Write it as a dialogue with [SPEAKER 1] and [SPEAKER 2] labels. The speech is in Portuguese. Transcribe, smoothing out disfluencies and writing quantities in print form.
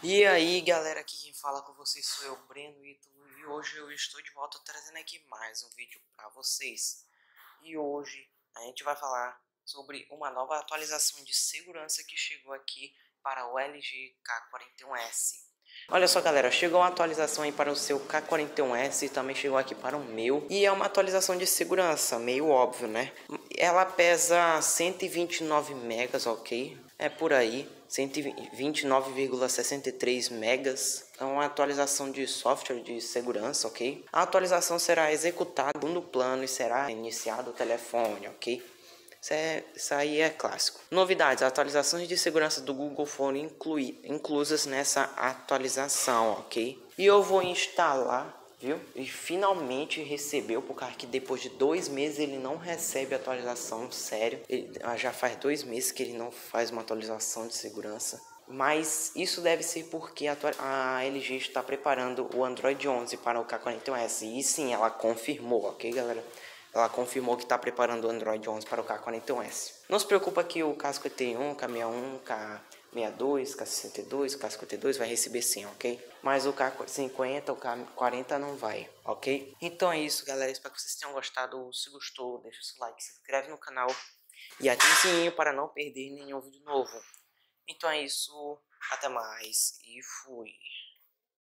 [SPEAKER 1] E aí galera, aqui quem fala com vocês sou eu, Breno Ítalo, e hoje eu estou de volta trazendo aqui mais um vídeo para vocês. E hoje a gente vai falar sobre uma nova atualização de segurança que chegou aqui para o LG K41S. Olha só galera, chegou uma atualização aí para o seu K41S e também chegou aqui para o meu. E é uma atualização de segurança, meio óbvio, né? Ela pesa 129 megas, ok? É por aí, 129,63 megas. É uma atualização de software de segurança, ok? A atualização será executada no plano e será iniciado o telefone, ok? Isso aí é clássico. Novidades: atualizações de segurança do Google foram inclusas nessa atualização, ok? E eu vou instalar, viu? E finalmente recebeu, por causa que depois de 2 meses ele não recebe atualização, sério. Já faz 2 meses que ele não faz uma atualização de segurança. Mas isso deve ser porque a LG está preparando o Android 11 para o K41S. E sim, ela confirmou, ok, galera? Ela confirmou que está preparando o Android 11 para o K41S. Não se preocupa que o K51, K61, K62, K62, K52 vai receber sim, ok? Mas o K50, o K40 não vai, ok? Então é isso, galera. Espero que vocês tenham gostado. Se gostou, deixa o seu like, se inscreve no canal e ative o sininho para não perder nenhum vídeo novo. Então é isso, até mais e fui.